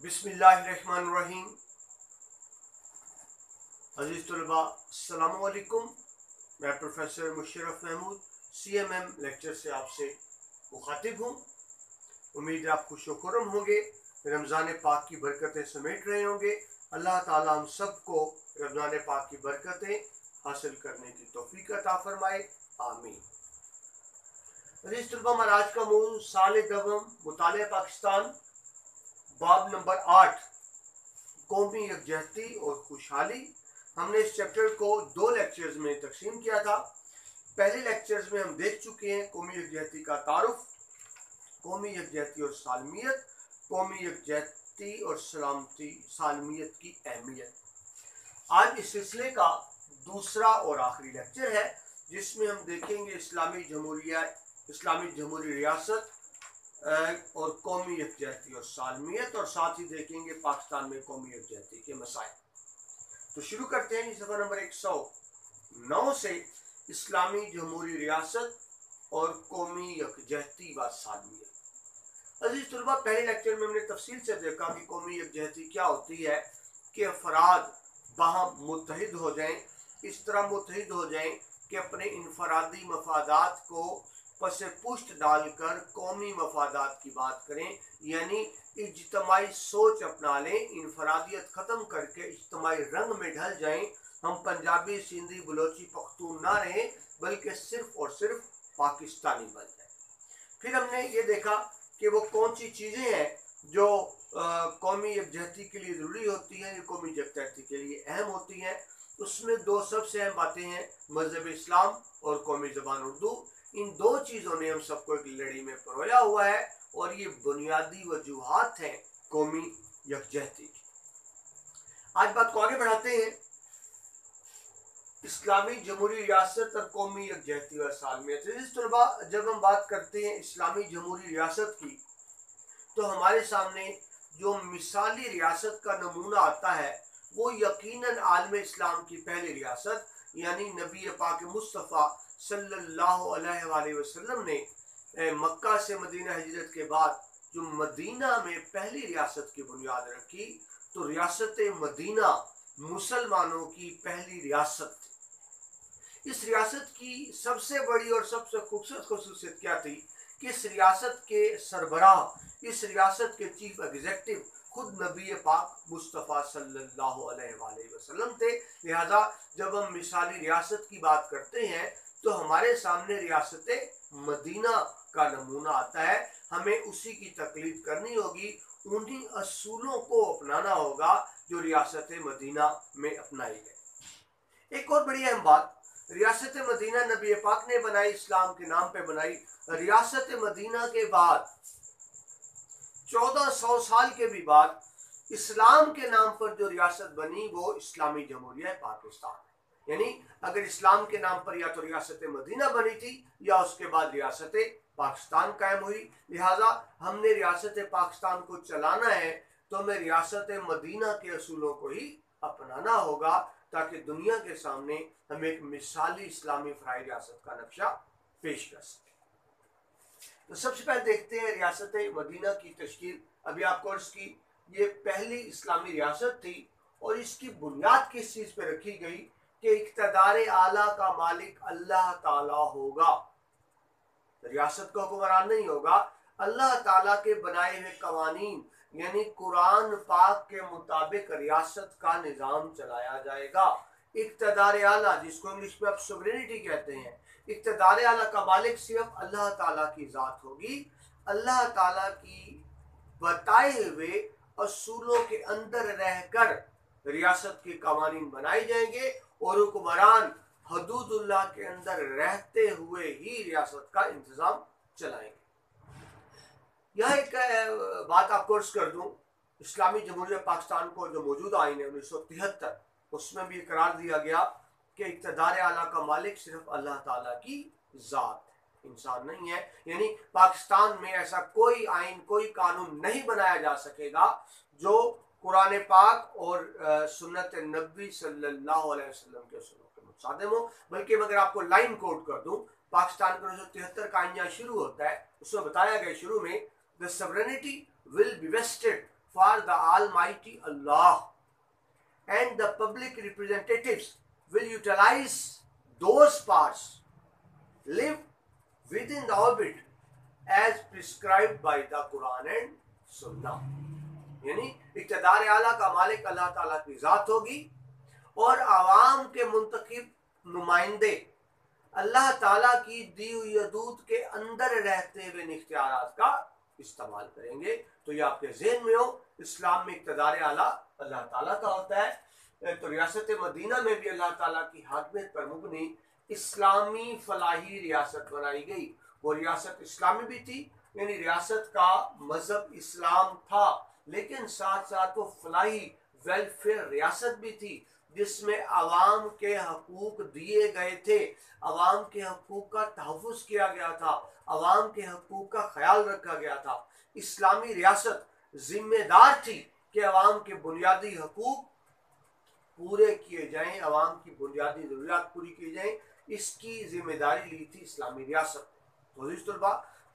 बिस्मिल्लाहिर्रहमानिर्रहीम। अजीज़ तलबा अस्सलामु अलैकुम। मैं professor Musharraf Mahmood CMM lecture से आपसे मुखातिब हूँ। उम्मीद है आप खुशोखुर्रम होंगे, रमज़ान पाक की बरकतें समेट रहे होंगे। अल्लाह ताला हम सबको रमज़ान पाक की बरकतें हासिल करने की तौफीक अता फरमाए, आमीन। अजीज़ तलबा, हमारा आज का मौज़ू साल दवम मुतालिया पाकिस्तान, बाब नंबर 8, कौमी यकजहती और खुशहाली। हमने इस चैप्टर को 2 लेक्चर्स में तकसीम किया था। पहले लेक्चर्स में हम देख चुके हैं कौमी यकजहती का तारुफ, कौमी यकजहती और सालमियत, कौमी यकजहती और सलामती सालमियत की अहमियत। आज इस सिलसिले का दूसरा और आखिरी लेक्चर है, जिसमें हम देखेंगे इस्लामी जमहूरी रियासत और कौमी यकजहती और सालमियत, और साथ ही देखेंगे पाकिस्तान में कौमी यकजहती के मसाइल। तो शुरू करते हैं सफ़ा नंबर 109 से, इस्लामी जमहूरी रियासत और कौमी यकजहती व सालमियत। अजीज तलबा, पहले लेक्चर में हमने तफसील से देखा कि कौमी यकजहती क्या होती है कि अफराद बाहम मुत्तहिद हो जाएं, इस तरह मुत्तहिद हो जाएं कि अपने इनफरादी मफादात को पसे पुष्ट डालकर कौमी मफादात की बात करें, यानी इज्तिमाई सोच अपना लें, इनफरादियत ख़त्म करके इज्तिमाई रंग में ढल जाएं। हम पंजाबी, सिंधी, बलोची, पख्तून ना रहें, बल्कि सिर्फ और सिर्फ पाकिस्तानी बन जाए। फिर हमने ये देखा कि वो कौन सी चीज़ें हैं जो कौमी यकजहती के लिए ज़रूरी होती हैं, कौमी यकजहती के लिए अहम होती हैं। उसमें 2 सबसे अहम बातें हैं, मज़हब इस्लाम और कौमी ज़बान उर्दू। इन 2 चीज़ों ने हम सबको एक लड़ी में परोया हुआ है, और ये बुनियादी वजूहात हैं कौमी यकजहती की। आज बात को आगे बढ़ाते हैं। इस्लामी जमहूरी रियासत और कौमी यकजहती व सालमियत। जब हम बात करते हैं इस्लामी जमहूरी रियासत की, तो हमारे सामने जो मिसाली रियासत का नमूना आता है वो यकीनन आलम इस्लाम की पहली रियासत, यानी नबी पाक मुस्तफ़ा सल्लल्लाहु अलैहि वसल्लम ने मक्का से मदीना हिजरत के बाद जो मदीना में पहली रियासत की बुनियाद रखी, तो रियासत मदीना मुसलमानों की पहली रियासत थी। इस रियासत की सबसे बड़ी और सबसे खूबसूरत खसूसियत क्या थी कि इस रियासत के सरबराह, इस रियासत के चीफ एग्जीक्यूटिव खुद नबी पाक मुस्तफ़ा सल्लल्लाहु अलैहि वसल्लम थे। लिहाजा जब हम मिसाली रियासत की बात करते हैं तो हमारे सामने रियासत मदीना का नमूना आता है। हमें उसी की तकलीद करनी होगी, उन्हीं असूलों को अपनाना होगा जो रियासत मदीना में अपनाई गई। एक और बड़ी अहम बात, रियासत मदीना नबी पाक ने बनाई, इस्लाम के नाम पे बनाई। रियासत मदीना के बाद 1400 साल के भी बाद इस्लाम के नाम पर जो रियासत बनी वो इस्लामी जमहूरिया पाकिस्तान है। यानी अगर इस्लाम के नाम पर या तो रियासत मदीना बनी थी या उसके बाद रियासत पाकिस्तान कायम हुई। लिहाजा हमने रियासत पाकिस्तान को चलाना है तो हमें रियासत मदीना के असूलों को ही अपनाना होगा, ताकि दुनिया के सामने हम एक मिसाली इस्लामी फराई रियासत का नक्शा पेश कर सकें। तो सबसे पहले देखते हैं रियासत मदीना की तश्कील। अभी आपको अर्ज की, ये पहली इस्लामी रियासत थी और इसकी बुनियाद किस चीज़ पे रखी गई कि इक़्तिदार आला का मालिक अल्लाह ताला होगा। रियासत का हुक्मरान नहीं होगा, अल्लाह ताला के बनाए हुए कवानीन यानी कुरान पाक के मुताबिक रियासत का निज़ाम चलाया जाएगा। इक़्तिदार आला, जिसको इंग्लिश में आप सोवरेनिटी कहते हैं, इक़्तिदार आला का मालिक सिर्फ अल्लाह ताला की ज़ात होगी। अल्लाह ताला की बताए हुए असूलों के अंदर रहकर रियासत के कवानीन बनाए जाएंगे और हुक्मरान हदूदुल्लाह के अंदर रहते हुए ही रियासत का इंतज़ाम चलाएंगे। यह एक बात आपको अर्ज कर दूं, इस्लामी जमहूरिया पाकिस्तान को जो मौजूदा आइन है 1973, उसमें भी करार दिया गया कि इक़्तिदार आला का मालिक सिर्फ अल्लाह ताला की ज़ात है, इंसान नहीं है। यानी पाकिस्तान में ऐसा कोई आइन, कोई कानून नहीं बनाया जा सकेगा जो कुरान पाक और सुन्नत नबी सल्लल्लाहु अलैहि वसल्लम के असूलों के मुताबिक हो। बल्कि अगर आपको लाइन कोड कर दूं, पाकिस्तान का 1973 का आइन शुरू होता है, उसमें बताया गया शुरू में, the sovereignty will be vested for for the Almighty Allah, and the public representatives will utilize those parts live within the orbit as prescribed by the Quran and Sunnah. यानी इक़्तिदार आला का मालिक अल्लाह ताला की ज़ात होगी और आवाम के मुंतखब नुमाइंदे अल्लाह ताला की दी हुई हदूद के अंदर रहते हुए इख्तियारात का इस्तेमाल करेंगे। तो ये आपके ज़हन में हो, इस्लाम में इक़्तिदार आला अल्लाह ताला का होता है। तो रियासत मदीना में भी अल्लाह ताला की हाकमियत पर मुबनी इस्लामी फलाही रियासत बनाई गई। वो रियासत इस्लामी भी थी, यानी रियासत का मजहब इस्लाम था, लेकिन साथ साथ वो फलाही वेलफेयर रियासत भी थी जिसमें आवाम के हकूक दिए गए थे, आवाम के हकूक का तहफ़्फ़ुज़ किया गया था, आवाम के हकूक का ख्याल रखा गया था। इस्लामी रियासत जिम्मेदार थी कि आवाम के बुनियादी हकूक पूरे किए जाएं, आवाम की बुनियादी ज़रूरियात पूरी की जाएं, इसकी जिम्मेदारी ली थी इस्लामी रियासत।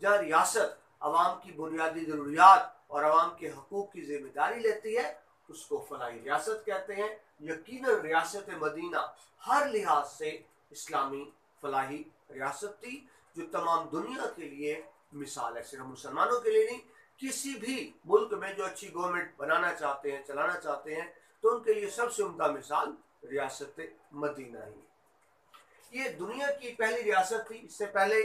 जहाँ रियासत आवाम की बुनियादी ज़रूरियात और आवाम के हकूक की जिम्मेदारी लेती है उसको फलाही रियासत कहते हैं। यकीनन रियासत मदीना हर लिहाज से इस्लामी फलाही रियासत थी जो तमाम दुनिया के लिए मिसाल है, सिर्फ मुसलमानों के लिए नहीं, किसी भी मुल्क में जो अच्छी गवर्नमेंट बनाना चाहते हैं, चलाना चाहते हैं, तो उनके लिए सबसे उम्दा मिसाल रियासत मदीना ही। ये दुनिया की पहली रियासत थी। इससे पहले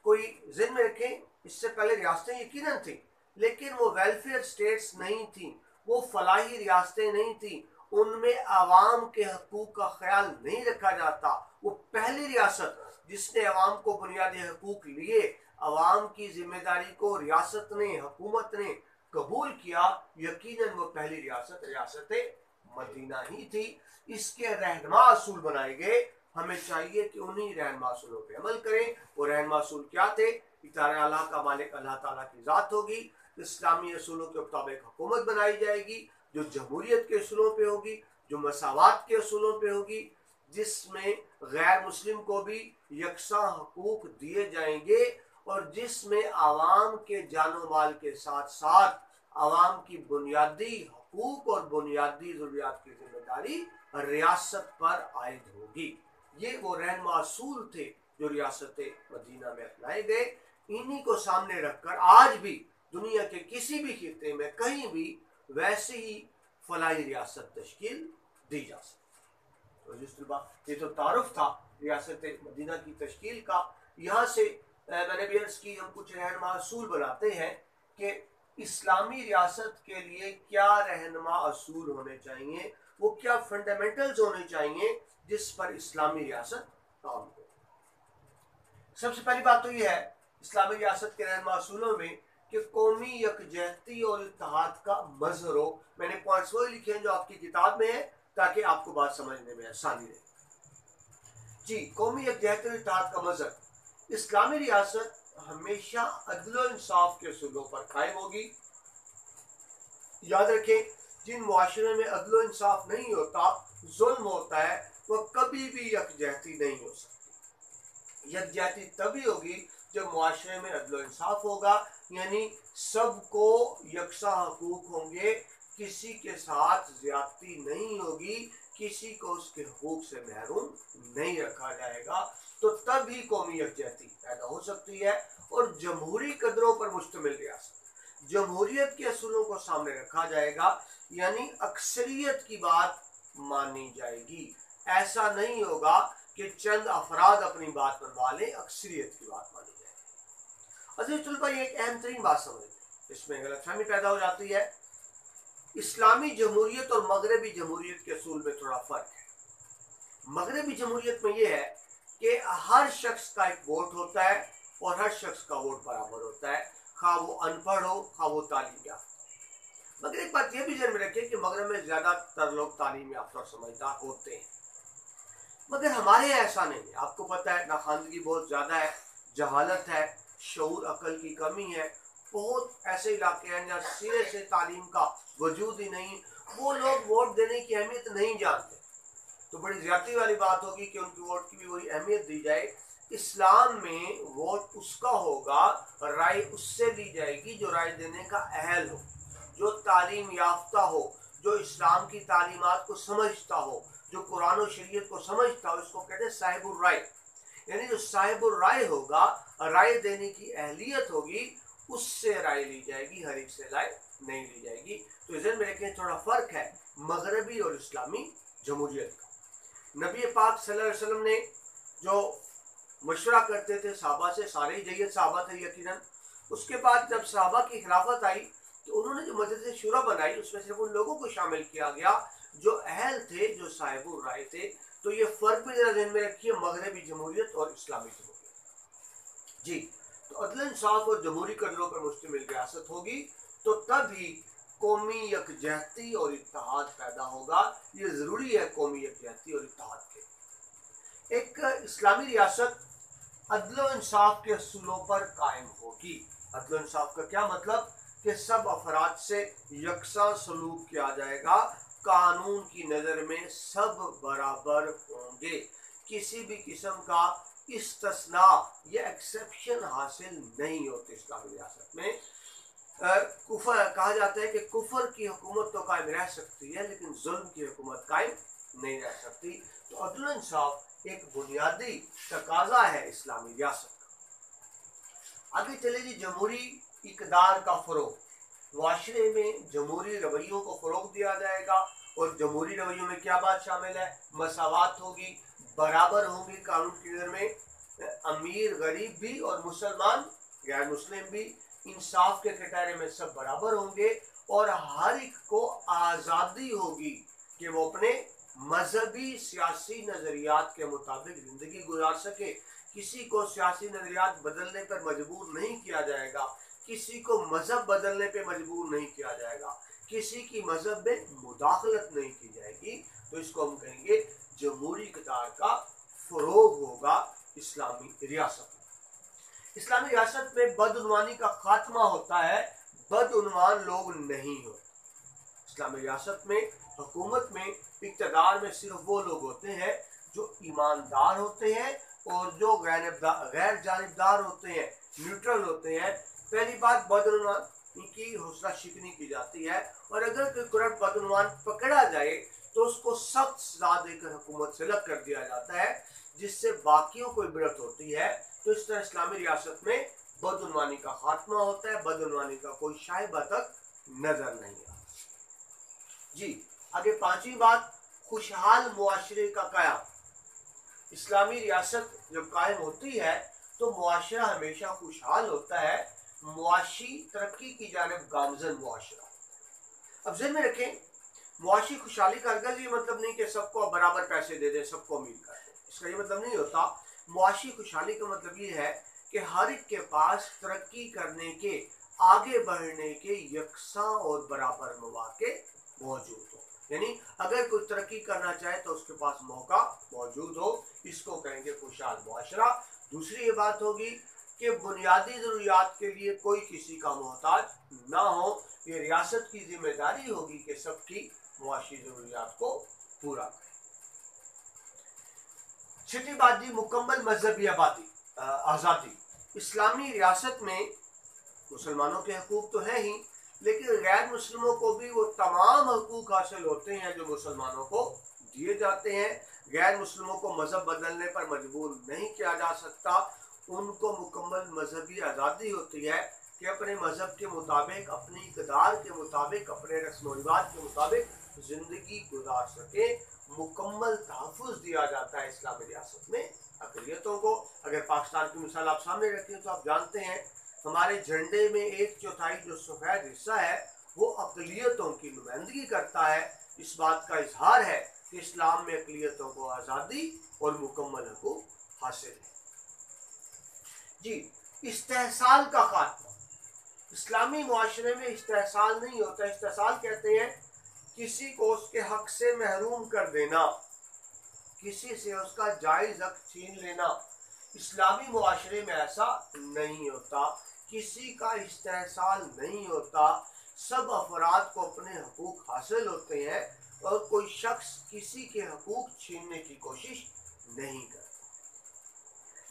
कोई ज़हन में रखें, इससे पहले रियासतें यकीनन थी, लेकिन वो वेलफेयर स्टेट्स नहीं थी, वो फलाही रियासतें नहीं थी, उनमें आवाम के हकूक का ख्याल नहीं रखा जाता। वो पहली रियासत जिसने आवाम को बुनियादी हकूक लिए, आवाम की जिम्मेदारी को रियासत ने, हुकूमत ने कबूल किया, यकीनन वो पहली रियासत रियासत मदीना ही थी। इसके रहनुमा असूल बनाए गए, हमें चाहिए कि उन्हीं रहनुमा असूलों पे अमल करें। वो रहनुमा असूल क्या थे? इक़्तिदार आला का मालिक अल्लाह ताला की ज़ात होगी, इस्लामी असूलों के मुताबिक हुकूमत बनाई जाएगी जो जमहूरियत के असूलों पे होगी, जो मसावात के असूलों पे होगी, जिसमें गैर मुस्लिम को भी यकसा हकूक दिए जाएंगे और जिसमें आवाम के जानो माल के साथ साथ आवाम की बुनियादी हकूक और बुनियादी ज़रूरियात की जिम्मेदारी रियासत पर आयद होगी। ये वो रहनुमा असूल थे जो रियासत मदीना में अपनाए गए। इन्हीं को सामने रखकर आज भी दुनिया के किसी भी खित्ते में कहीं भी वैसे ही फलाही रियासत तश्कील दी जा सकती। तो जिस तरह ये तो तारुफ था रियासत मदीना की तश्कील का। यहाँ से मैंने भी अर्ज़ की, हम कुछ रहनुमा असूल बनाते हैं कि इस्लामी रियासत के लिए क्या रहनुमा असूल होने चाहिए, वो क्या फंडामेंटल्स होने चाहिए जिस पर इस्लामी रियासत काम करे। सबसे पहली बात तो यह है इस्लामी रियासत के रहनुमा असूलों में कि कौमी यकजहती और इत्तेहाद का मज़हर हो। मैंने पॉइंट्स वो लिखे हैं जो आपकी किताब में है ताकि आपको बात समझने में आसानी रहे। जी, कौमी यकजहती और इत्तेहाद का मज़हर, इस्लामी रियासत हमेशा अदल और इंसाफ के असूलों पर कायम होगी। याद रखें, जिन मुआशरे में अदल और इंसाफ नहीं होता, जुल्म होता है, वह कभी भी यकजहती नहीं हो सकती। यकजहती तभी होगी जब मुआशरे में अदल और इंसाफ होगा, यानी सबको यकसा हकूक होंगे, किसी के साथ ज्यादती नहीं होगी, किसी को उसके हकूक से महरूम नहीं रखा जाएगा। तो तभी कौमी यकजहती पैदा हो सकती है और जमहूरी कदरों पर मुश्तमिल रियासत, जमहूरियत के असूलों को सामने रखा जाएगा, यानी अक्सरियत की बात मानी जाएगी। ऐसा नहीं होगा कि चंद अफराद अपनी बात मनवा लें, अक्सरियत की बात मानी जाएगी। अजीज तलबा, ये एक अहम तरीन बात समझ, इसमें गलतफहमी पैदा हो जाती है। इस्लामी जमहूरियत और मगरबी जमहूरियत के असूल में थोड़ा फर्क है। मगरबी जमहूरियत में यह है कि हर शख्स का एक वोट होता है और हर शख्स का वोट बराबर होता है, खा वो अनपढ़ हो खा वो तालीम याफ्ता। मगर एक बात यह भी ध्यान में रखें कि मगरब में ज़्यादातर लोग तालीम याफ्ता और समझदार होते हैं, मगर हमारे यहाँ ऐसा नहीं है। आपको पता है, नाखानदगी बहुत ज़्यादा है, जहालत है, शऊर अकल की कमी है। बहुत ऐसे इलाके हैं जहाँ सिरे से तालीम का वजूद ही नहीं, वो लोग वोट देने की अहमियत नहीं जानते। तो बड़ी ज़्यादती वाली बात होगी कि उनकी वोट की भी वही अहमियत दी जाए। इस्लाम में वोट उसका होगा, राय उससे दी जाएगी जो राय देने का अहल हो। जो तालीम याफ्ता हो, जो इस्लाम की तालीमात को समझता हो, जो कुरान और शरीयत को समझता हो, इसको कहते हैं साहिबुर राय। यानी जो साहिबुर राय होगा, राय देने की अहलियत होगी, उससे राय ली जाएगी, हर एक से राय नहीं ली जाएगी। तो इधर में लेकिन थोड़ा फर्क है मगरबी और इस्लामी जमहूरियत का। नबी पाक सल्लल्लाहु अलैहि वसल्लम ने जो मशवरा करते थे सहाबा से, सारे ही जय्यद सहाबा थे यकीनन। उसके बाद जब सहाबा की खिलाफत आई तो उन्होंने जो मजलिस शुरा बनाई उसमें सिर्फ उन लोगों को शामिल किया गया जो अहल थे, जो साहिबुर राय थे। तो ये फर्क भी जरा ध्यान में रखिए, मगरबी जमहूरियत और इस्लामी जमहूरियत। जी, तो अदल इंसाफ और जमहूरी कदरों पर मुश्तमिल रियासत होगी तो तभी कौमी यकजहती और इत्तेहाद पैदा होगा। ये जरूरी है कौमी यकजहती और इत्तेहाद के। एक इस्लामी रियासत अदल इंसाफ के असूलों पर कायम होगी। अदल इंसाफ का क्या मतलब कि सब अफराद से यकसा सलूक किया जाएगा, कानून की नज़र में सब बराबर होंगे, किसी भी किस्म का इस्तिस्ना या एक्सेप्शन हासिल नहीं होते। इस्लामी रियासत में कुफर कहा जाता है कि कुफर की हुकूमत तो कायम रह सकती है लेकिन जुल्म की हुकूमत कायम नहीं रह सकती। तो अदल इंसाफ एक बुनियादी तकाजा है इस्लामी रियासत का। आगे चले जी, जमहूरी इक़दार का फ़रोग़। मुआशरे में जमहूरी रवैयों को फ़रोग़ दिया जाएगा और जमहूरी रवैयों में क्या बात शामिल है? मसावात होगी, बराबर होंगी कानून की नज़र में, अमीर गरीब भी और मुसलमान गैर मुस्लिम भी इंसाफ के कटहरे में सब बराबर होंगे और हर एक को आज़ादी होगी कि वो अपने मजहबी सियासी नज़रियात के मुताबिक ज़िंदगी गुजार सके। किसी को सियासी नज़रियात बदलने पर मजबूर नहीं किया जाएगा, किसी को मजहब बदलने पे मजबूर नहीं किया जाएगा, किसी की मजहब में मुदाखलत नहीं की जाएगी। तो इसको हम कहेंगे जमहूरी इक़्तिदार का फ़रोग़ होगा इस्लामी रियासत में। इस्लामी रियासत में बदउनवानी का खात्मा होता है, बदउनवान लोग नहीं होते। इस्लामी रियासत में हुकूमत में इक़्तिदार में सिर्फ वो लोग होते हैं जो ईमानदार होते हैं और जो गैर जानिबदार होते हैं, न्यूट्रल होते हैं। पहली बात, बदउनवान की हौसला शिकनी की जाती है और अगर कोई करप्ट बदउनवान पकड़ा जाए तो उसको सख्त सजा देकर हुकूमत से अलग कर दिया जाता है, जिससे बाकियों को इबरत होती है। तो इस तरह इस्लामी रियासत में बदउनवानी का खात्मा होता है, बदउनवानी का कोई शाइबा तक नजर नहीं आता। जी, आगे पांचवी बात, खुशहाल मुआशरे का कायम। इस्लामी रियासत जब कायम होती है तो मुआशरा हमेशा खुशहाल होता है, मुआशी तरक्की की जानिब गामजन मुआशरा। अब ज़हन में रखें, मुआशी खुशहाली का अर्गज़ ये मतलब नहीं कि सबको बराबर पैसे दे दें, सबको अमीर कर दें, इसका ये मतलब नहीं होता। मुआशी खुशहाली का मतलब ये है कि हर एक के पास तरक्की करने के, आगे बढ़ने के यकसा और बराबर मौके मौजूद हो। यानी अगर कोई तरक्की करना चाहे तो उसके पास मौका मौजूद हो, इसको कहेंगे खुशहाल मुआशरा। दूसरी ये बात होगी कि बुनियादी ज़रूरियात के लिए कोई किसी का मोहताज ना हो। ये रियासत की जिम्मेदारी होगी कि सबकी मुआशी ज़रूरियात को पूरा करें। छठी बात जी, मुकम्मल मजहबी आज़ादी। इस्लामी रियासत में मुसलमानों के हकूक़ तो हैं ही, लेकिन गैर मुस्लिमों को भी वो तमाम हकूक़ हासिल होते हैं जो मुसलमानों को दिए जाते हैं। गैर मुस्लिमों को मजहब बदलने पर मजबूर नहीं किया जा सकता, उनको मुकम्मल मजहबी आज़ादी होती है कि अपने मजहब के मुताबिक, अपनी इक़्तिदार के मुताबिक, अपने रस्म व रिवाज के मुताबिक ज़िंदगी गुजार सके। मुकम्मल तहफ़्फ़ुज़ दिया जाता है इस्लामी रियासत में अक़लियतों को। अगर पाकिस्तान की मिसाल आप सामने रखें तो आप जानते हैं हमारे झंडे में 1/4 जो सफ़ेद हिस्सा है वो अक़लियतों की नुमाइंदगी करता है। इस बात का इजहार है कि इस्लाम में अक़लियतों को आज़ादी और मुकम्मल हकूक़ हासिल है। जी, इस्तेहसाल का खात्मा। इस्लामी मुआशरे में इस्तेहसाल नहीं होता। इस्तेहसाल कहते हैं किसी को उसके हक से महरूम कर देना, किसी से उसका जायज़ हक छीन लेना। इस्लामी मुआशरे में ऐसा नहीं होता, किसी का इस्तेहसाल नहीं होता। सब अफराद को अपने हकूक़ हासिल होते हैं और कोई शख्स किसी के हकूक़ छीनने की कोशिश नहीं करता।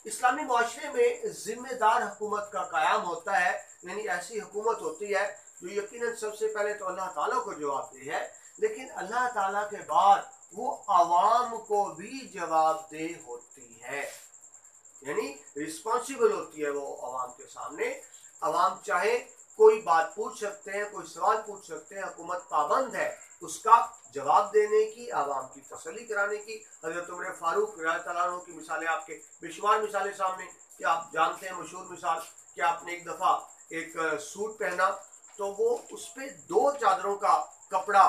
इस्लामी मुआशरे में ज़िम्मेदार हुकूमत का क़याम होता है, यानी ऐसी हुकूमत होती है जो यकीनन सबसे पहले तो अल्लाह ताला को जवाबदेह है, लेकिन अल्लाह ताला के बाद वो आवाम को भी जवाबदेह होती है, यानी रिस्पॉन्सिबल होती है वो आवाम के सामने। आवाम चाहे कोई बात पूछ सकते हैं, कोई सवाल पूछ सकते हैं, हुकूमत पाबंद है उसका जवाब देने की, आवाम की तसल्ली कराने की। हज़रत उमर फारूक रज़ियल्लाहु अन्हु की मिसालें, आपके बेशुमार मिसालें सामने, कि आप जानते हैं मशहूर मिसाल कि आपने एक दफ़ा एक सूट पहना तो वो उस पर 2 चादरों का कपड़ा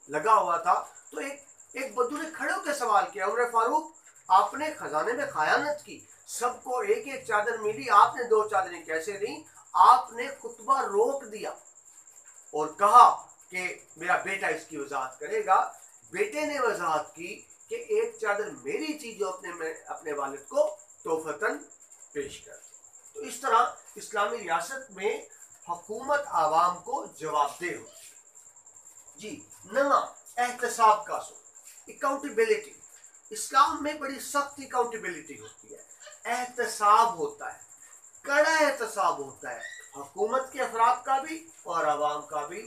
लगा हुआ था, तो एक बद्दू ने खड़े होकर सवाल किया, उमर फारूक आपने खजाने में खयानत की, सबको एक एक चादर मिली, आपने 2 चादरें कैसे दी? आपने खुतबा रोक दिया और कहा कि मेरा बेटा इसकी वजाहत करेगा। बेटे ने वजाहत की कि एक चादर मेरी थी जो अपने वालिद को तोहफतन पेश कर दी। तो इस तरह इस्लामी रियासत में हुकूमत आवाम को जवाबदेह होती। जी, नवा एहतसाब का असूल, अकाउंटेबिलिटी। इस्लाम में बड़ी सख्त अकाउंटेबिलिटी होती है, एहतसाब होता है, कड़ा एहतसाब होता है, हुकूमत के अफराद का भी और आवाम का भी।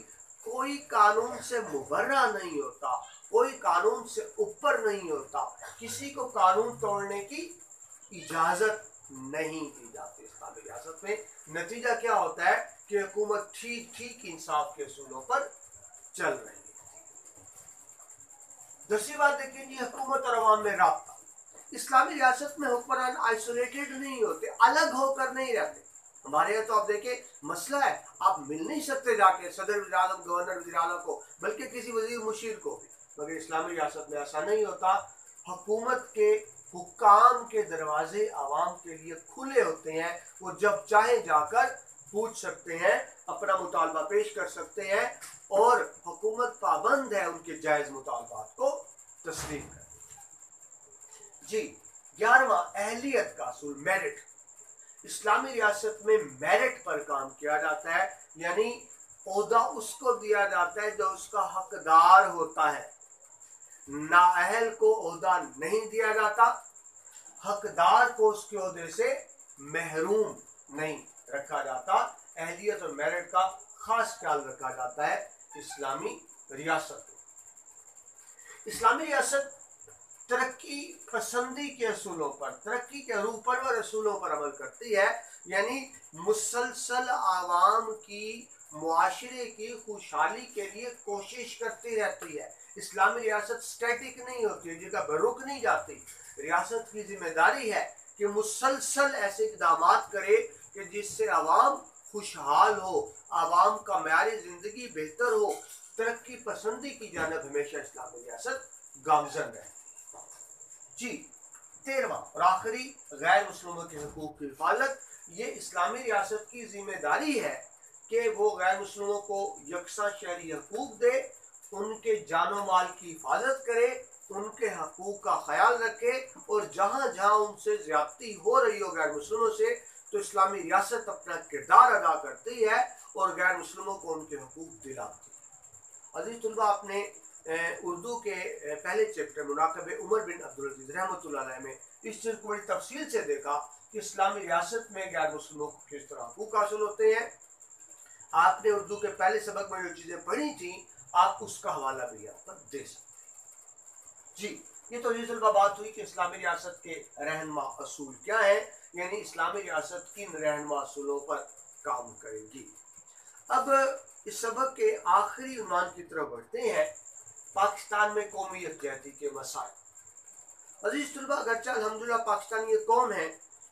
कोई कानून से मुबर्रा नहीं होता, कोई कानून से ऊपर नहीं होता, किसी को कानून तोड़ने की इजाजत नहीं दी जाती इस्लामी रियासत में। नतीजा क्या होता है कि हुकूमत ठीक ठीक इंसाफ के असूलों पर चल रही है। 10वीं बात देखिए जी, हुकूमत और अवाम में राब्ता। इस्लामी रियासत में हुक्मरान आइसोलेटेड नहीं होते, अलग होकर नहीं रहते। हमारे यहाँ तो आप देखिए मसला है, आप मिल नहीं सकते जाके सदर वज़ीर आज़म, गवर्नर वज़ीर आला को, बल्कि किसी वजीर मुशीर को भी। मगर इस्लामी रियासत में ऐसा नहीं होता। हुकूमत के हुक्काम के दरवाजे आवाम के लिए खुले होते हैं, वो जब चाहे जाकर पूछ सकते हैं, अपना मुतालबा पेश कर सकते हैं और हुकूमत पाबंद है उनके जायज़ मुतालबात को तस्लीम कर। जी, 11वां अहलियत का असूल, मेरिट। इस्लामी रियासत में मेरिट पर काम किया जाता है, यानी ओहदा उसको दिया जाता है जो उसका हकदार होता है। नाअहल को ओहदा नहीं दिया जाता, हकदार को उसके ओहदे से महरूम नहीं रखा जाता। अहलियत और मेरिट का खास ख्याल रखा जाता है इस्लामी रियासत में। इस्लामी रियासत तरक्की पसंदी के असूलों पर, तरक्की के रूपरवर असूलों पर अमल करती है, यानी मुसलसल आवाम की मुआशरे की खुशहाली के लिए कोशिश करती रहती है। इस्लामी रियासत स्टैटिक नहीं होती है, जगह पर रुक नहीं जाती। रियासत की जिम्मेदारी है कि मुसलसल ऐसे इक़दाम करे कि जिससे आवाम खुशहाल हो, आवाम का मेयार जिंदगी बेहतर हो। तरक्की पसंदी की जानिब हमेशा इस्लामी रियासत गामजन रहे। जी, 13वां और आखिरी, गैर मुस्लिमों के हकूक की हिफाजत। ये इस्लामी रियासत की जिम्मेदारी है कि वो गैर मुस्लिमों को यकसा शहरी हकूक दे, उनके जानो माल की हिफाजत करे, उनके हकूक का ख्याल रखे, और जहाँ जहाँ उनसे ज्यादती हो रही हो गैर मुस्लिमों से, तो इस्लामी रियासत अपना किरदार अदा करती है और गैर मुस्लिमों को उनके हकूक दिलाती है। अजीज तुल्बा, आपने उर्दू के पहले चैप्टर मुनाकब उमर बिन अब्दुल अजीज रहमतुल्लाह अलैह में इस चीज़ को बड़ी तफसील से देखा कि इस्लामी रियासत में गैर मुस्लिमों को किस तरह हकूक हासिल होते हैं। आपने उर्दू के पहले सबक में जो चीज़ें पढ़ी थी, आप उसका हवाला भी यहाँ पर दे सकते। जी, ये तो ये बात हुई कि इस्लामी रियासत के रहनुमा असूल क्या है, यानी इस्लामी रियासत किन रहनुमा असूलों पर काम करेगी। अब इस सबक के आखिरी उन्वान की तरफ बढ़ते हैं, पाकिस्तान में कौमी यकजहती के मसाइल। अजीज तुल्बा, अगरचे अल्हम्दुलिल्लाह पाकिस्तान ये कौम है,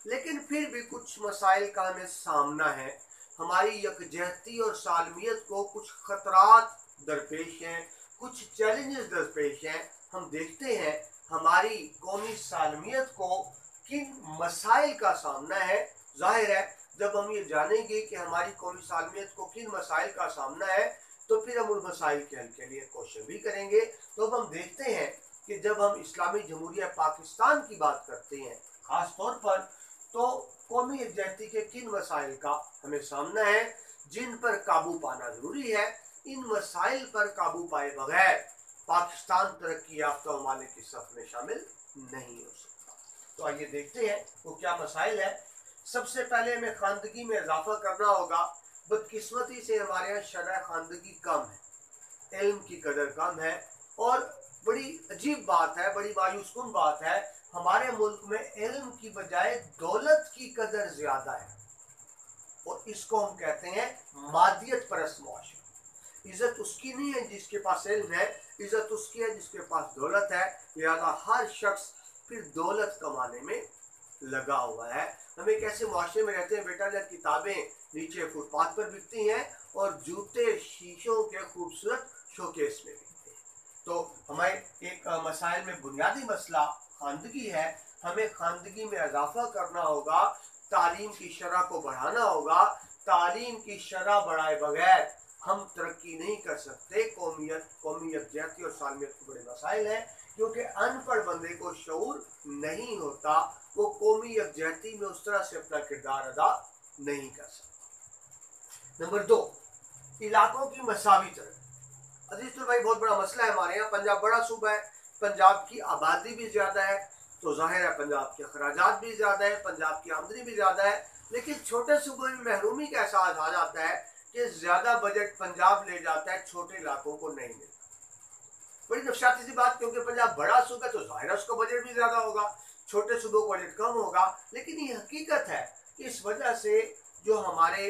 लेकिन फिर भी कुछ मसाइल का हमें सामना है। हमारी यकजहती और सालमियत को कुछ खतरात दरपेश हैं, कुछ चैलेंजेस दरपेश हैं। हम देखते हैं हमारी कौमी सालमियत को किन मसाइल का सामना है। जाहिर है जब हम ये जानेंगे कि हमारी कौमी सालमियत को किन मसाइल का सामना है, तो फिर हम उन मसाइल के हल के लिए कोशिश भी करेंगे। तो अब हम देखते हैं कि जब हम इस्लामी जमहूरिया पाकिस्तान की बात करते हैं खास तौर पर, तो कौमी यकजहती के किन मसाइल का हमें सामना है जिन पर काबू पाना जरूरी है। इन मसाइल पर काबू पाए बगैर पाकिस्तान तरक्की याफ्ता ममालिक की सफ में शामिल नहीं हो सकता। तो आइए देखते हैं वो क्या मसाइल है। सबसे पहले हमें खानदगी में इजाफा करना होगा। बदकिस्मती से हमारे यहाँ शरअ खानदगी कम है, इल्म की कदर कम है। और बड़ी अजीब बात है, बड़ी मायूसकुन बात है, हमारे मुल्क में इल्म की बजाय दौलत की कदर ज्यादा है। और इसको हम कहते हैं मादियत परस्त मुआशरा। इज्जत उसकी नहीं है जिसके पास इल्म है, इज्जत उसकी है जिसके पास दौलत है। लिहाजा हर शख्स फिर दौलत कमाने में लगा हुआ है। हम एक ऐसे मुआशरे में रहते हैं बेटा, जब किताबें नीचे फुटपाथ पर बिकती हैं और जूते शीशों के खूबसूरत शोकेस में बिकते हैं। तो हमें एक मसाइल में बुनियादी मसला खानदगी है। हमें खानदगी में इजाफा करना होगा, तालीम की शरह को बढ़ाना होगा। तालीम की शरह बढ़ाए बगैर हम तरक्की नहीं कर सकते। कौमी यकजहती और सालमियत के बड़े मसाइल हैं, क्योंकि अनपढ़ बंदे को शऊर नहीं होता, वो कौमी यकजहती में उस तरह से अपना किरदार अदा नहीं कर सकता। नंबर 2, इलाकों की मसावी तरक्की। अजीज भाई, बहुत बड़ा मसला है हमारे यहाँ। पंजाब बड़ा सूबा है, पंजाब की आबादी भी ज्यादा है, तो जाहिर है पंजाब के अखराजात भी ज्यादा है, पंजाब की आमदनी भी ज्यादा है। लेकिन छोटे सूबे में महरूमी का एहसास आ जाता है कि ज्यादा बजट पंजाब ले जाता है, छोटे इलाकों को नहीं मिलता। बड़ी नफसाती सी बात, क्योंकि पंजाब बड़ा सूबा तो जाहिर है उसका बजट भी ज्यादा होगा, छोटे सूबों का बजट कम होगा। लेकिन ये हकीकत है कि इस वजह से जो हमारे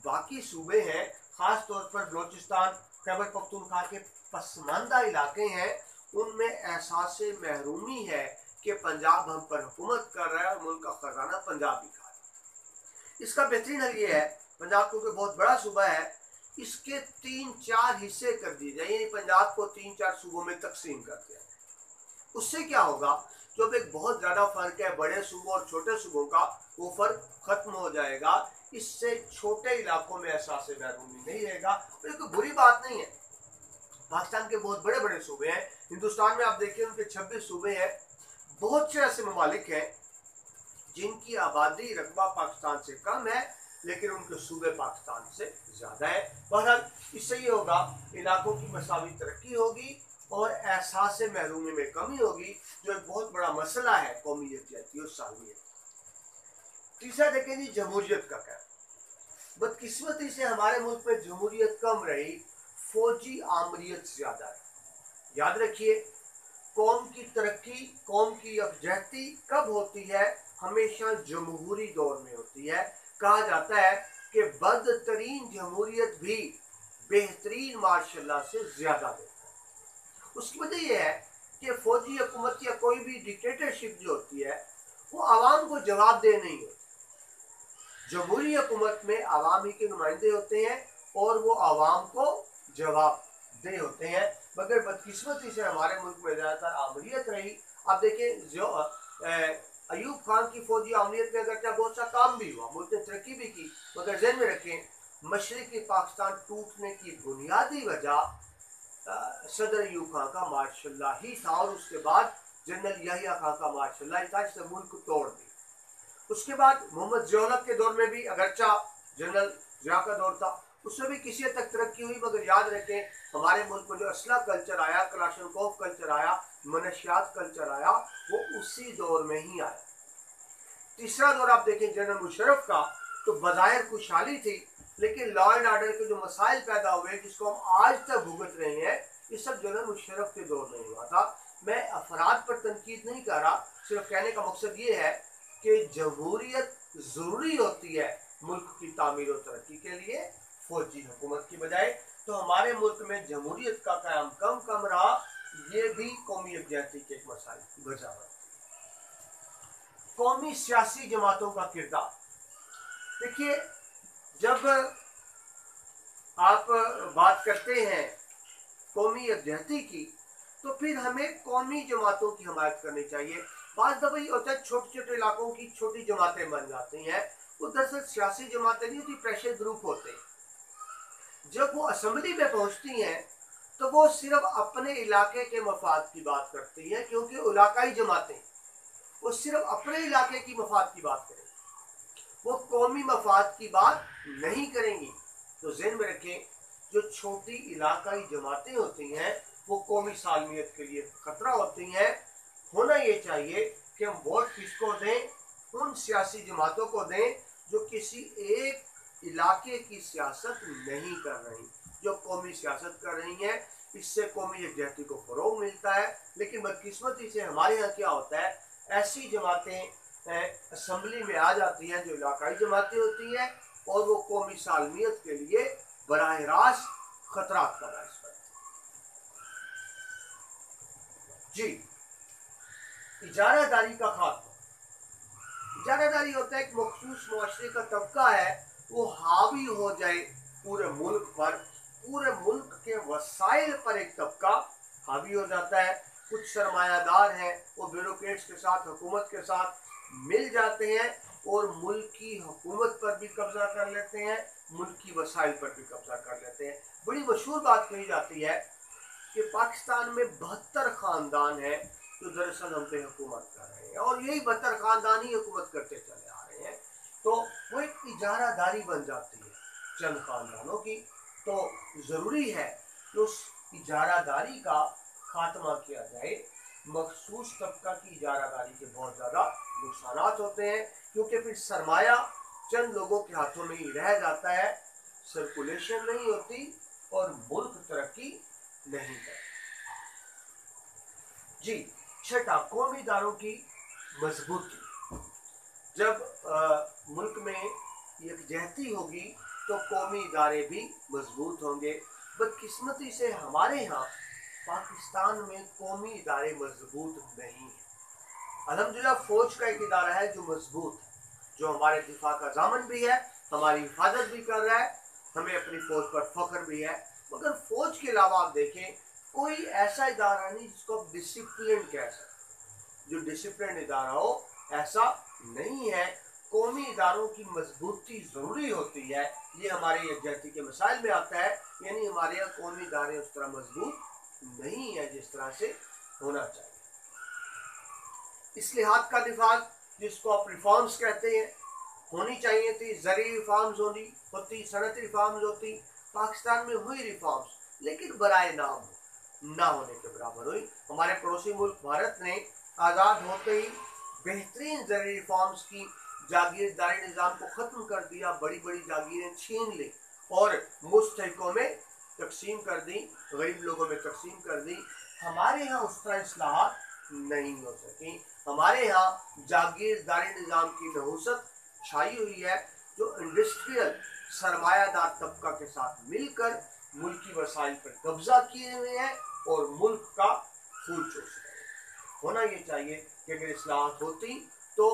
बाकी सूबे हैं, खास तौर पर बलोचिस्तान, खैबर पख्तूनख्वा के पसमानदा इलाके हैं, उनमें एहसास महरूमी है कि पंजाब हम पर हुकूमत कर रहा है और मुल्क का खजाना पंजाब ही खा रहा है। इसका बेहतरीन हल ये है, पंजाब क्योंकि बहुत बड़ा सूबा है, इसके 3-4 हिस्से कर दिए जाए, यानी पंजाब को 3-4 सूबों में तकसीम कर दिया जाए। उससे क्या होगा, जो एक बहुत ज्यादा फर्क है बड़े सूबों और छोटे सूबों का, वो फर्क खत्म हो जाएगा। इससे छोटे इलाकों में एहसास महरूमी नहीं रहेगा। और ये कोई बुरी बात नहीं है। पाकिस्तान के बहुत बड़े बड़े सूबे हैं, हिंदुस्तान में आप देखिए उनके 26 सूबे हैं। बहुत से ऐसे ममालिक हैं जिनकी आबादी रकबा पाकिस्तान से कम है, लेकिन उनके सूबे पाकिस्तान से ज्यादा है। बहरहाल इससे ये होगा, इलाकों की मसावी तरक्की होगी और एहसास महरूमी में कमी होगी, जो एक बहुत बड़ा मसला है कौमी यकजहती और सालमियत। तीसरा देखें जी, जमहूरियत का क्या। बदकिस्मती से हमारे मुल्क में जमहूरियत कम रही, फौजी आमरीत ज्यादा है। याद रखिए, कौम की तरक्की, कौम की यकजहती कब होती है? हमेशा जमहूरी दौर में होती है। कहा जाता है कि बदतरीन जमहूरियत भी बेहतरीन मार्शल से ज्यादा देता है। उसकी वजह यह है कि फौजी हुकूमत या कोई भी डिक्टेटरशिप जो होती है, वो आवाम को जवाब दे नहीं होती। जमहूरी हुकूमत में आवाम ही के नुमाइंदे होते हैं और वो आवाम को जवाब दे होते हैं। मगर बदकिस्मती से हमारे मुल्क में ज़्यादातर आमरीत रही। आप देखें, जो अयूब खान की फौजी आमरीत में अगर बहुत सा काम भी हुआ, मुल्क ने तरक्की भी की, मगर ज़हन में रखें, मशरिकी पाकिस्तान टूटने की बुनियादी वजह सदर अयूब खान का मार्शल ही था, और उसके बाद जनरल याहिया खान का मार्शल ही था, जिसने मुल्क को तोड़ दिया। उसके बाद मोहम्मद ज़ियाउल के दौर में भी, अगरचा जनरल ज़िया का दौर था, उसमें भी किसी हद तक तरक्की हुई। मगर याद रखें, हमारे मुल्क में जो असला कल्चर आया, क्लाशनकोफ कल्चर आया, मनशियात कल्चर आया, वो उसी दौर में ही आया। तीसरा दौर आप देखें जनरल मुशर्रफ का, तो बज़ाहिर खुशहाली थी, लेकिन लॉ एंड ऑर्डर के जो मसाइल पैदा हुए, जिसको हम आज तक भुगत रहे हैं, ये सब जनरल मुशर्रफ के दौर में हुआ था। मैं अफराद पर तनकीद नहीं कर रहा, सिर्फ कहने का मकसद ये है कि जमहूरियत ज़रूरी होती है मुल्क की तामीर और तरक्की के लिए, फौजी हुकूमत की बजाय। तो हमारे मुल्क में जमहूरियत का क़याम कम रहा, ये भी कौमी यकजहती के एक मसाइल की वजह है। कौमी सियासी जमातों का किरदार देखिए, जब आप बात करते हैं कौमी यकजहती की, तो फिर हमें कौमी जमातों की हिमायत करनी चाहिए। बात दफा ये होता है, छोटे छोटे इलाकों की छोटी जमातें बन जाती हैं, वो दरअसल सियासी जमातें नहीं होती, प्रेशर ग्रुप होते हैं। जब वो असम्बली में पहुंचती हैं, तो वो सिर्फ अपने इलाके के मफाद की बात करती हैं, क्योंकि इलाकाई जमातें वो सिर्फ अपने इलाके की मफाद की बात करेंगी, वो कौमी मफाद की बात नहीं करेंगी। तो ज़हन में रखें, जो छोटी इलाकाई जमातें होती हैं, वो कौमी सालमियत के लिए खतरा होती हैं। होना ये चाहिए कि हम वोट किसको दें? उन सियासी जमातों को दें जो किसी एक इलाके की सियासत नहीं कर रही। जो कौमी सियासत कर रही हैं इससे कौमी यकजहती को फरोग मिलता है। लेकिन बदकिस्मती से हमारे यहाँ क्या होता है, ऐसी जमातें असम्बली में आ जाती हैं जो इलाकाई जमातें होती हैं और वो कौमी सालमियत के लिए बराह रास्त खतरा का बायस बनती है। जी, इजारादारी का खात्मा। इजारादारी होता है एक मखसूस मुआशरे का तबका है, वो हावी हो जाए पूरे मुल्क पर, पूरे मुल्क के वसाइल पर एक तबका हावी हो जाता है। कुछ सरमायादार हैं वो ब्यूरोक्रेट्स के साथ, हुकूमत के साथ मिल जाते हैं और मुल्क की हुकूमत पर भी कब्जा कर लेते हैं, मुल्क की वसाइल पर भी कब्जा कर लेते हैं। बड़ी मशहूर बात कही जाती है कि पाकिस्तान में 72 खानदान हैं जो दरअसल हम पे हुकूमत कर रहे हैं और यही 72 खानदान ही हुकूमत करते चले आ रहे हैं। तो वो एक इजारादारी बन जाती है चंद खानदानों की। तो ज़रूरी है कि उस इजारादारी का खात्मा किया जाए। मखसूस तबका की इजारादारी के बहुत ज़्यादा नुकसानात होते हैं क्योंकि फिर सरमाया चंद लोगों के हाथों में ही रह जाता है, सर्कुलेशन नहीं होती और मुल्क तरक्की नहीं करता। जी, छठा, कौमी इदारों की मजबूती। जब मुल्क में यकजहती होगी तो कौमी इदारे भी मजबूत होंगे। बदकिस्मती से हमारे यहाँ पाकिस्तान में कौमी इदारे मजबूत नहीं हैं। अल्हम्दुलिल्लाह फ़ौज का एक इदारा है जो मजबूत है, जो हमारे दिफा का ज़ामन भी है, हमारी हिफाजत भी कर रहा है, हमें अपनी फ़ौज पर फ़ख्र भी है। मगर फ़ौज के अलावा आप देखें कोई ऐसा इदारा नहीं जिसको आप डिसिप्लिन कह सकते। जो डिसिप्लिन इदारा हो ऐसा नहीं है। कौमी इदारों की मजबूती ज़रूरी होती है, ये हमारे यकजहती के मसाइल में आता है। यानी हमारे यहाँ कौमी इदारे उस तरह मजबूत नहीं है जिस तरह से होना चाहिए। इस्लाहात का निफाज, जिसको आप रिफॉर्म्स कहते हैं, होनी चाहिए थी। ज़रूरी रिफॉर्म्स होती, सनती रिफॉर्म्स होती। पाकिस्तान में हुई रिफॉर्म्स लेकिन बराए नाम ना होने के बराबर हुई। हमारे पड़ोसी मुल्क भारत ने आज़ाद होते ही बेहतरीन ज़रूरी रिफॉर्म्स की, जागीरदारी निज़ाम को ख़त्म कर दिया, बड़ी बड़ी जागीरें छीन ली और मुस्तहिकों में तकसीम कर दी, गरीब लोगों में तकसीम कर दी। हमारे यहाँ उस तरह इस्लाहात नहीं हो सकी। हमारे यहाँ जागीरदारी निज़ाम की नहुसत छाई हुई है जो इंडस्ट्रियल सरमायादार तबका के साथ मिलकर मुल्की वसाइल पर कब्जा किए हुए हैं और मुल्क का फूल चूस रहे हैं। होना ये चाहिए कि अगर इस्लाहात होती तो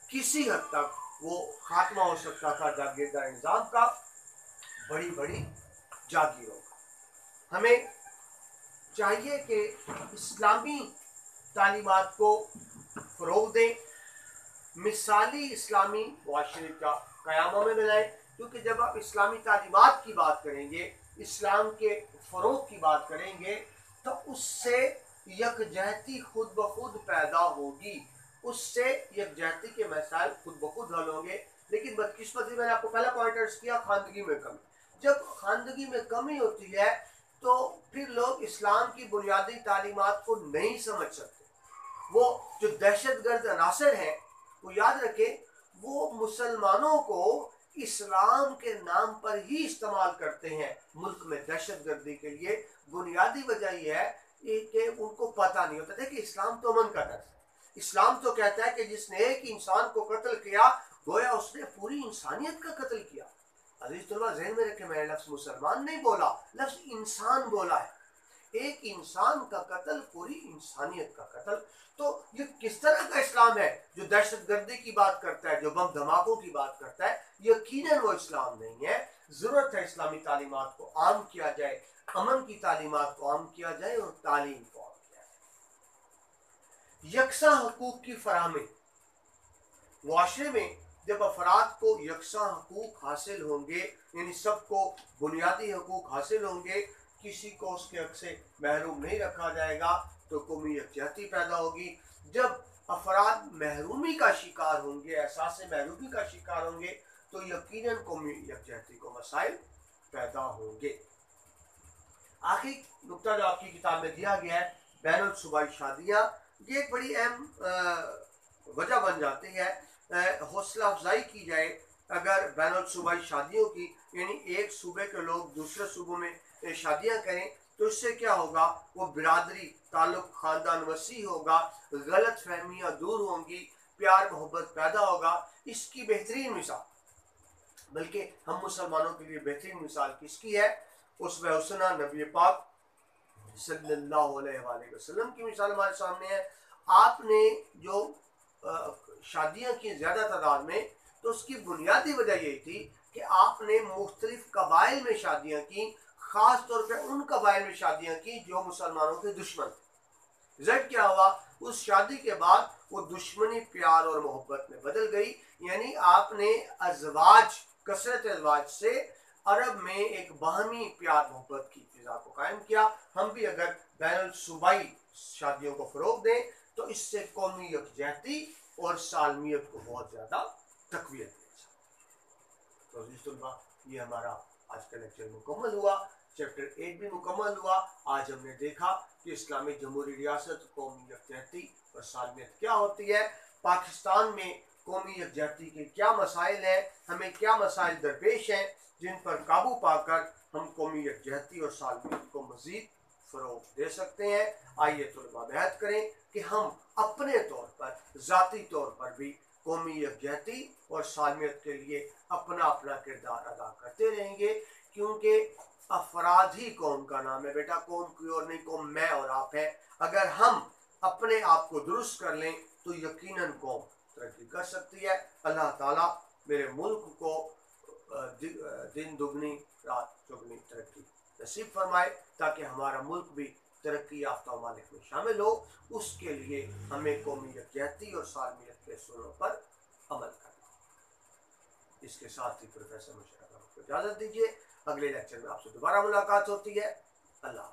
किसी हद तक वो खात्मा हो सकता था जागीरदार निज़ाम का, बड़ी बड़ी जागीरों का। हमें चाहिए कि इस्लामी तालीमात को फ़रोग़ दें, मिसाली इस्लामी मुआशरे का क़याम में बनाएं। क्योंकि जब आप इस्लामी तालीमात की बात करेंगे, इस्लाम के फ़रोग़ की बात करेंगे तो उससे यकजहती खुद ब खुद पैदा होगी, उससे यकजहती के मसाइल खुद ब खुद हल होंगे। लेकिन बदकिस्मती, मैंने आपको पहला पॉइंट अर्ज़ किया, खानदगी में कमी। जब खानदगी में कमी होती है तो फिर लोग इस्लाम की बुनियादी तालीमात को नहीं समझ सकते। वो जो दहशतगर्द अनासर हैं, वो याद रखें, वो मुसलमानों को इस्लाम के नाम पर ही इस्तेमाल करते हैं मुल्क में दहशतगर्दी के लिए। बुनियादी वजह यह है कि उनको पता नहीं होता था कि इस्लाम तो अमन का दर्स है। इस्लाम तो कहता है कि जिसने एक इंसान को कत्ल किया गोया उसने पूरी इंसानियत का कत्ल किया। अजीज तलबा, ज़हन में रखें, मैंने लफ्ज़ मुसलमान नहीं बोला, लफ्ज़ इंसान बोला है। एक इंसान का कत्ल पूरी इंसानियत का कत्ल। तो ये किस तरह का इस्लाम है जो दहशतगर्दी की बात करता है, जो बम धमाकों की बात करता है? यकीनन वो इस्लाम नहीं है। ज़रूरत है इस्लामी तालीमात को आम किया जाए, अमन की तालीमात को आम किया जाए और तालीम को आम किया जाए। यकसा हकूक़ की फराहमी। मुआशरे में जब अफराद को यकसा हकूक़ हासिल होंगे, यानी सबको बुनियादी हकूक़ हासिल होंगे, किसी को उसके हक से महरूम नहीं रखा जाएगा, तो कौमी यकजहती पैदा होगी। जब अफराद महरूमी का शिकार होंगे, एहसास महरूमी का शिकार होंगे, तो यकीनन कौमी यकजहती को मसाइल पैदा होंगे। आखिरी नुक्ता जो आपकी किताब में दिया गया है, बैनुल सूबाई शादियाँ, ये एक बड़ी अहम वजह बन जाती है। हौसला अफजाई की जाए अगर बैनुल सूबाई शादियों की, यानी एक सूबे के लोग दूसरे सूबों में शादियां करें, तो इससे क्या होगा, वो बिरादरी ताल्लुक ख़ानदान वसी होगा, गलत फहमियाँ दूर होंगी, प्यार मोहब्बत पैदा होगा। इसकी बेहतरीन मिसाल, बल्कि हम मुसलमानों के लिए बेहतरीन मिसाल किसकी है, उसवे हुस्ना नबी पाक सल्लल्लाहु अलैहि वसल्लम की मिसाल हमारे सामने है। आपने जो शादियाँ की ज़्यादा तादाद में, तो उसकी बुनियादी वजह यही थी कि आपने मुख्तलिफ कबाइल में शादियाँ की, ख़ास तौर पर उन कबाइल में शादियाँ की जो मुसलमानों के दुश्मन थे। रिजल्ट क्या हुआ, उस शादी के बाद वो दुश्मनी प्यार और मोहब्बत में बदल गई। यानी आपने अजवाज, कसरत अजवाज से अरब में एक बाहमी प्यार मोहब्बत की फिजा को कायम किया। हम भी अगर बैनुल सूबाई शादियों को फ़रोग दें, तो इससे कौमी यकजहती और सालमियत को बहुत ज़्यादा तक़वियत मिल सकती है। तो ये हमारा आज का लेक्चर मुकम्मल हुआ, चैप्टर 8 भी मुकम्मल हुआ। आज हमने देखा कि इस्लामी जमहूरी रियासत, कौमी यकजहती और सालमियत क्या होती है, पाकिस्तान में कौमी यकजहती के क्या मसाइल हैं, हमें क्या मसाइल दरपेश हैं जिन पर काबू पाकर हम कौमी यकजहती और सालमियत को मज़ीद फ़रोग़ दे सकते हैं। आइए तलबा बहस करें कि हम अपने तौर पर, ज़ाती तौर पर भी कौमी यकजहती और सालमियत के लिए अपना अपना किरदार अदा करते रहेंगे, क्योंकि अफराद ही कौम का नाम है बेटा, कौम कोई और नहीं, कौम मैं और आप है। अगर हम अपने आप को दुरुस्त कर लें तो यकीनन कौम तरक्की कर सकती है। अल्लाह ताला मेरे मुल्क को दिन दुगनी रात चौगनी तरक्की नसीब फरमाए, ताकि हमारा मुल्क भी तरक्की याफ्ता ममालिक में शामिल हो। उसके लिए हमें कौमी यकजहती और सालमियत के असूलों पर अमल करना। इसके साथ ही प्रोफेसर मुशर्रफ को इजाज़त दीजिए। अगले लेक्चर में आपसे दोबारा मुलाकात होती है। अल्लाह।